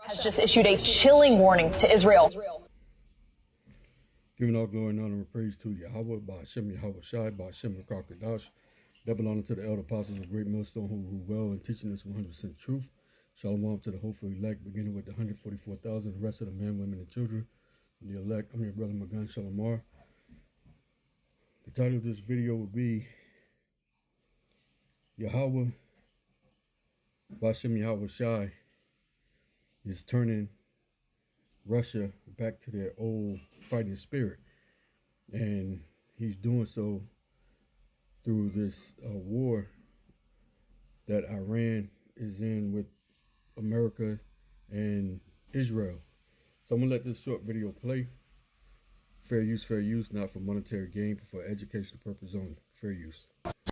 has just issued a chilling warning to Israel. Giving all glory and honor and praise to Yahawah, bahasham, Yahawashi, bahasham, Kadash. That belonging to the elder apostles of Great Millstone who well in teaching us 100% truth. Shalom to the hopeful elect, beginning with the 144,000, the rest of the men, women, and children. And the elect, I'm your brother Magan Shalamar. The title of this video will be Yahawah, bahasham, Yahawashi is turning Russia back to their old fighting spirit. And he's doing so through this war that Iran is in with America and Israel. So I'm gonna let this short video play. Fair use, not for monetary gain, but for educational purpose only. Fair use.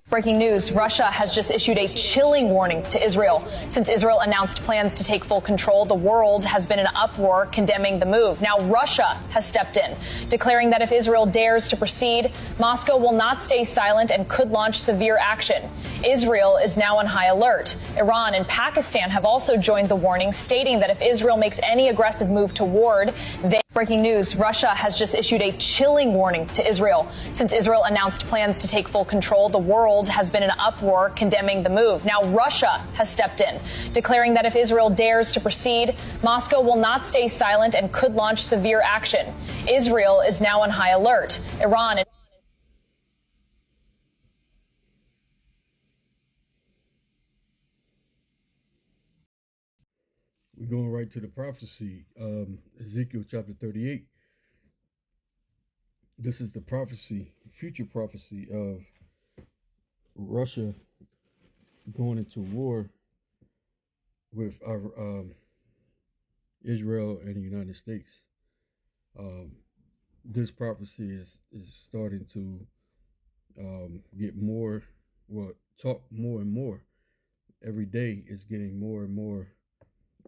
Breaking news, Russia has just issued a chilling warning to Israel. Since Israel announced plans to take full control, the world has been in uproar condemning the move. Now Russia has stepped in, declaring that if Israel dares to proceed, Moscow will not stay silent and could launch severe action. Israel is now on high alert. Iran and Pakistan have also joined the warning, stating that if Israel makes any aggressive move toward Breaking news, Russia has just issued a chilling warning to Israel. Since Israel announced plans to take full control, the world has been in uproar condemning the move. Now Russia has stepped in, declaring that if Israel dares to proceed, Moscow will not stay silent and could launch severe action. Israel is now on high alert. Iran and We're going right to the prophecy, Ezekiel chapter 38. This is the prophecy, future prophecy of Russia going into war with Israel and the United States. This prophecy is starting to get more, talk more and more. Every day is getting more and more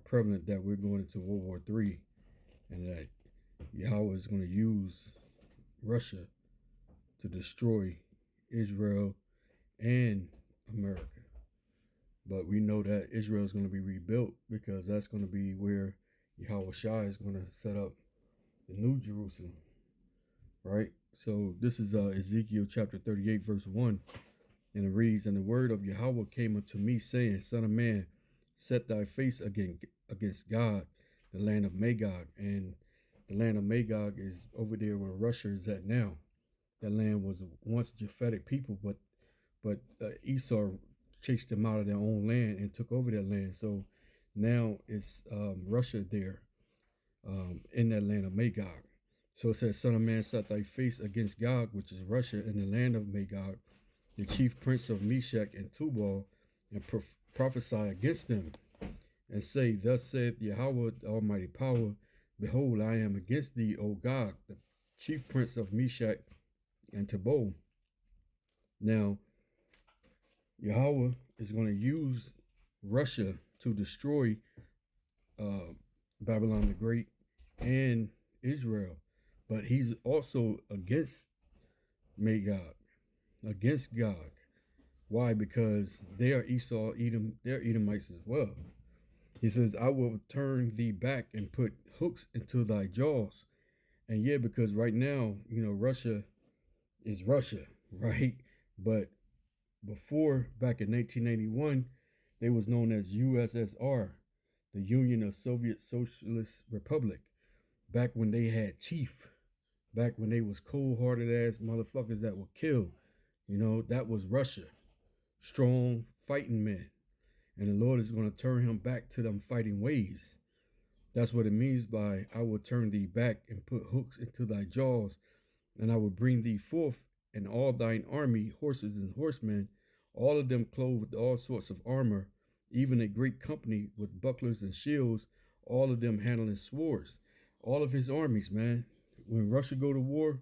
prevalent that we're going into World War III, and that Yahawah is going to use Russia to destroy Israel and America. But we know that Israel is going to be rebuilt, because that's going to be where Yahawashi is going to set up the New Jerusalem, right? So this is Ezekiel chapter 38 verse 1, and it reads, "And the word of Yahawah came unto me, saying, Son of man, set thy face against God, the land of Magog." And the land of Magog is over there where Russia is at now. That land was once Japhetic people, but Esau chased them out of their own land and took over their land. So now it's Russia there in that land of Magog. So it says, "Son of man, set thy face against Gog, which is Russia, in the land of Magog, the chief prince of Meshach and Tubal, and prophesy against them, and say, Thus saith Yahawah, the Almighty Power, Behold, I am against thee, O Gog, the chief prince of Meshach and Tubal." Now, Yahawah is going to use Russia to destroy Babylon the Great and Israel, but he's also against Magog, against Gog. Why? Because they are Esau, Edom, they're Edomites as well. He says, "I will turn thee back and put hooks into thy jaws." And yeah, because right now, Russia is Russia, right? But before, back in 1981, they was known as USSR, the Union of Soviet Socialist Republic. Back when they had teeth, back when they was cold-hearted ass motherfuckers that would kill, that was Russia. Strong fighting men. And the Lord is going to turn him back to them fighting ways. That's what it means by, "I will turn thee back and put hooks into thy jaws, and I will bring thee forth, and all thine army, horses and horsemen, all of them clothed with all sorts of armor, even a great company with bucklers and shields, all of them handling swords." All of his armies, man. When Russia go to war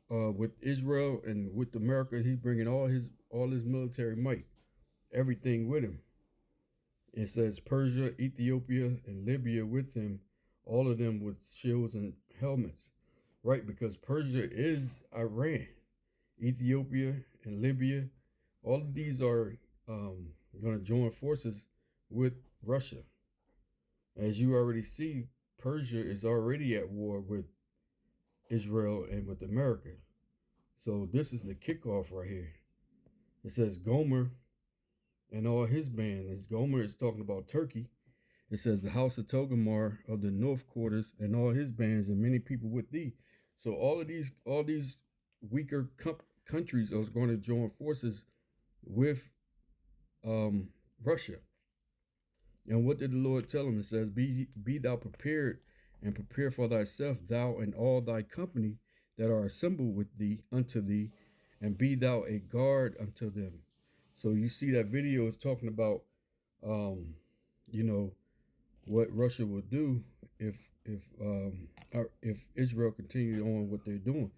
with Israel and with America, he's bringing all his military might, everything with him. It says Persia, Ethiopia, and Libya with him, all of them with shields and helmets, right? Because Persia is Iran, Ethiopia, and Libya. All of these are going to join forces with Russia. As you already see, Persia is already at war with Israel and with America. So this is the kickoff right here. It says Gomer and all his band. As Gomer is talking about Turkey. It says the house of Togomar of the north quarters and all his bands and many people with thee. So all these weaker countries are going to join forces with Russia. And what did the Lord tell him? It says, be thou prepared and prepare for thyself, thou and all thy company that are assembled with thee unto thee, and be thou a guard unto them. So you see that video is talking about, you know, what Russia will do if Israel continues on what they're doing,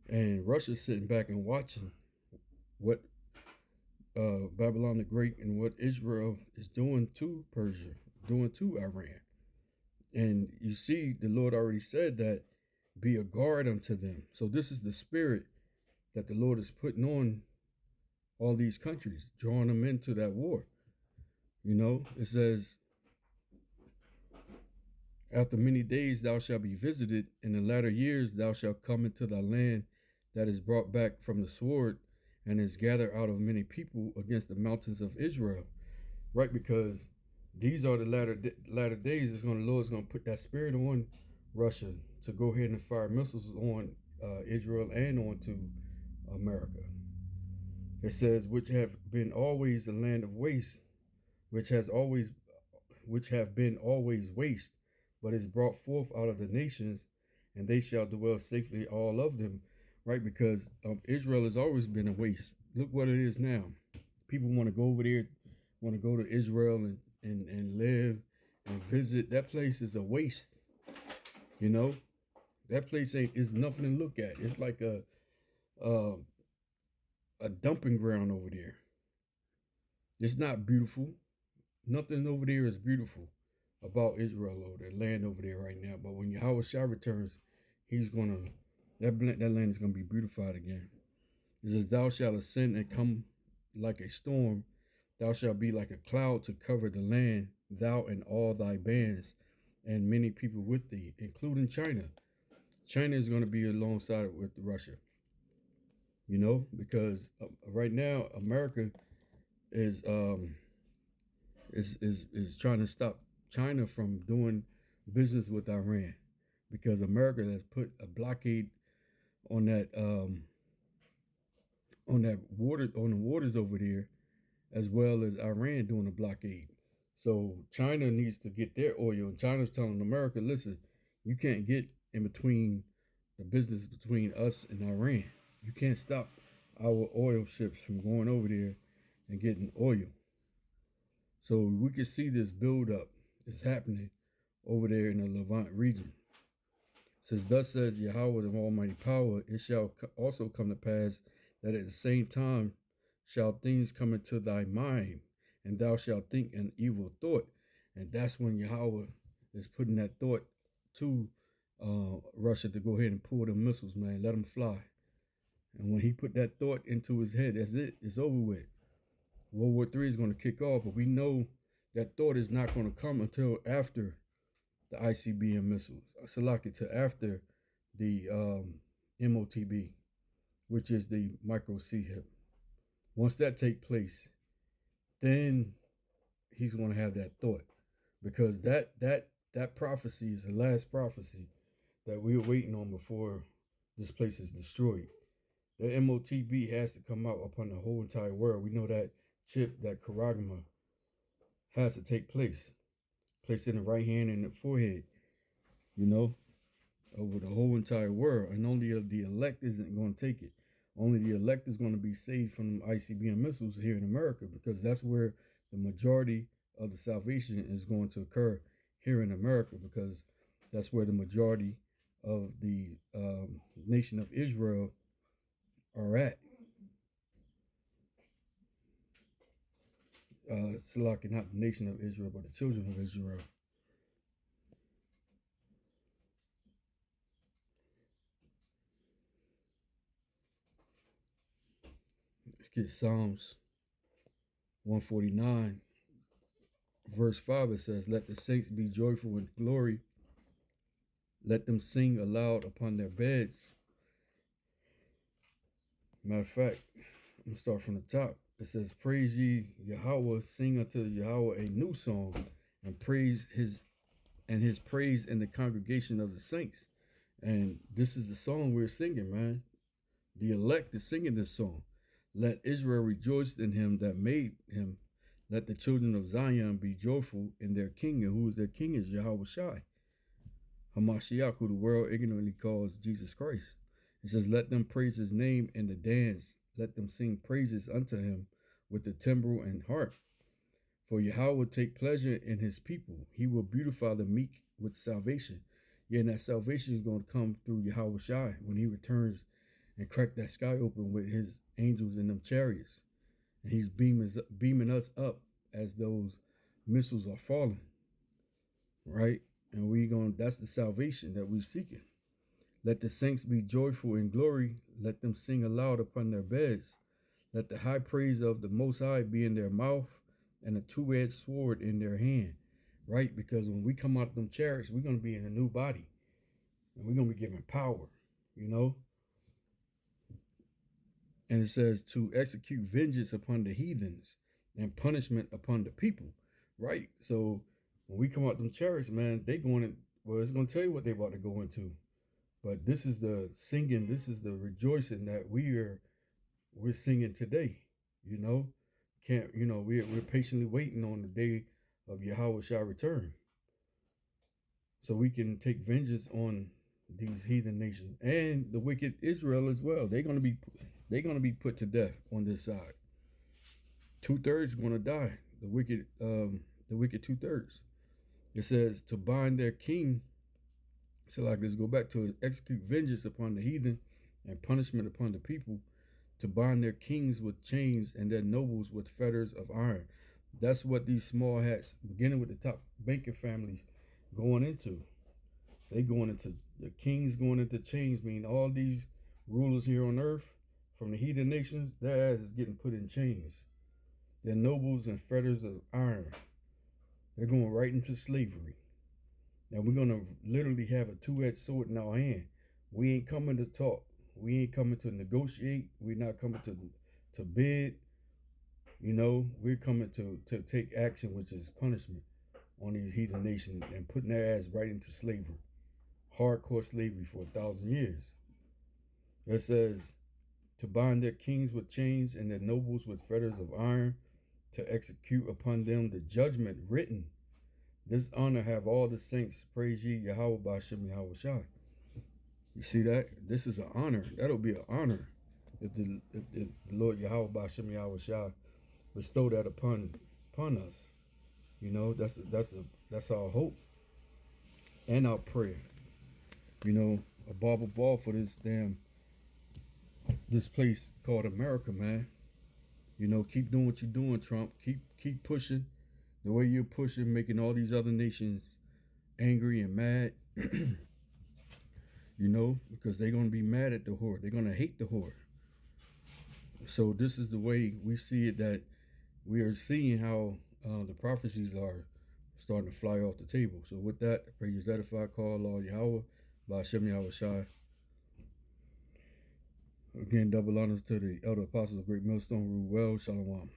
and Russia's sitting back and watching what Babylon the Great and what Israel is doing to Persia, doing to Iran. And you see, the Lord already said that be a guard unto them. So this is the spirit that the Lord is putting on all these countries, drawing them into that war. You know, it says, after many days thou shalt be visited, in the latter years thou shalt come into thy land that is brought back from the sword, and is gathered out of many people against the mountains of Israel. Right, because these are the latter days. The Lord's going to put that spirit on Russia to go ahead and fire missiles on Israel and onto America. It says, which have been always a land of waste, which have been always waste, but is brought forth out of the nations, and they shall dwell safely, all of them. Right, because Israel has always been a waste. Look what it is now. People want to go over there, want to go to Israel and live and visit. That place is a waste. You know, that place is nothing to look at. It's like a dumping ground over there. It's not beautiful. Nothing over there is beautiful about Israel or that land over there right now. But when Yahawashi returns, he's gonna that land is gonna be beautified again. It says, thou shalt ascend and come like a storm. Thou shalt be like a cloud to cover the land, thou and all thy bands, and many people with thee, including China. China is going to be alongside with Russia. You know, because right now America is trying to stop China from doing business with Iran, because America has put a blockade on that on the waters over there, as well as Iran doing a blockade. So China needs to get their oil, and China's telling America, listen, you can't get in between the business between us and Iran. You can't stop our oil ships from going over there and getting oil. So we can see this buildup is happening over there in the Levant region. It says, thus says Yahawah of Almighty Power, it shall also come to pass that at the same time shall things come into thy mind, and thou shalt think an evil thought. And that's when Yahawah is putting that thought to Russia to go ahead and pull the missiles, man. Let them fly. And when he put that thought into his head, that's it. It's over with. World War III is going to kick off, but we know that thought is not going to come until after the ICBM missiles. Salaki, to after the MOTB, which is the micro C-HIP. Once that take place, then he's going to have that thought, because that prophecy is the last prophecy that we're waiting on before this place is destroyed. The MOTB has to come out upon the whole entire world. We know that chip, that charagma, has to take place. Placed in the right hand and the forehead, you know, over the whole entire world. And only the elect isn't going to take it. Only the elect is going to be saved from ICBM missiles here in America, because that's where the majority of the salvation is going to occur, here in America, because that's where the majority of the nation of Israel are at. Salaki, not the nation of Israel, but the children of Israel. Let's get Psalms 149, verse 5, it says, let the saints be joyful in glory. Let them sing aloud upon their beds. Matter of fact, I'm going to start from the top. It says, praise ye Yahawah, sing unto Yahawah a new song, and praise his praise in the congregation of the saints. And this is the song we're singing, man. The elect is singing this song. Let Israel rejoice in him that made him. Let the children of Zion be joyful in their king. And who is their king is Yahawashi. Hamashiach, who the world ignorantly calls Jesus Christ. It says, let them praise his name in the dance. Let them sing praises unto him with the timbrel and harp. For Yahweh will take pleasure in his people. He will beautify the meek with salvation. Yeah, and that salvation is going to come through Yahawashi when he returns and crack that sky open with his angels in them chariots. And he's beaming us up as those missiles are falling. Right? And that's the salvation that we're seeking. Let the saints be joyful in glory. Let them sing aloud upon their beds. Let the high praise of the Most High be in their mouth and a two-edged sword in their hand. Right? Because when we come out of them chariots, we're going to be in a new body. And we're going to be given power. You know? And it says to execute vengeance upon the heathens and punishment upon the people. Right? So when we come out them chariots, man, they going to, well, it's going to tell you what they're about to go into. But this is the singing, this is the rejoicing that we're singing today. You know, we're patiently waiting on the day of Yahweh shall return, so we can take vengeance on these heathen nations and the wicked Israel as well. They're gonna be put to death on this side. 2/3 going to die. The wicked 2/3. It says to bind their king. So like, let's go back to execute vengeance upon the heathen and punishment upon the people, to bind their kings with chains and their nobles with fetters of iron. That's what these small hats, beginning with the top banker families, going into. They going into, the kings going into chains, meaning all these rulers here on earth from the heathen nations, their ass is getting put in chains. Their nobles and fetters of iron. They're going right into slavery. Now we're going to literally have a two-edged sword in our hand. We ain't coming to talk. We ain't coming to negotiate. We're not coming to bid. You know, we're coming to take action, which is punishment on these heathen nations and putting their ass right into slavery. Hardcore slavery for 1,000 years. It says to bind their kings with chains and their nobles with fetters of iron, to execute upon them the judgment written. This honor have all the saints. Praise ye Yahawah, bahasham, Yahawashi. You see that? This is an honor. That'll be an honor if the Lord Yahawah, bahasham, Yahawashi bestow that upon us. You know, that's our hope and our prayer. You know, a ball for this place called America, man. You know, keep doing what you're doing, Trump. Keep pushing the way you're pushing, making all these other nations angry and mad. You know, because they're going to be mad at the whore. They're going to hate the whore. So this is the way we see it, that we are seeing how the prophecies are starting to fly off the table. So with that, I pray you edify, call Lord Yahawah, bahasham, Yahawashi. Again, double honors to the elder apostles of Great Millstone. Rule well. Shalom.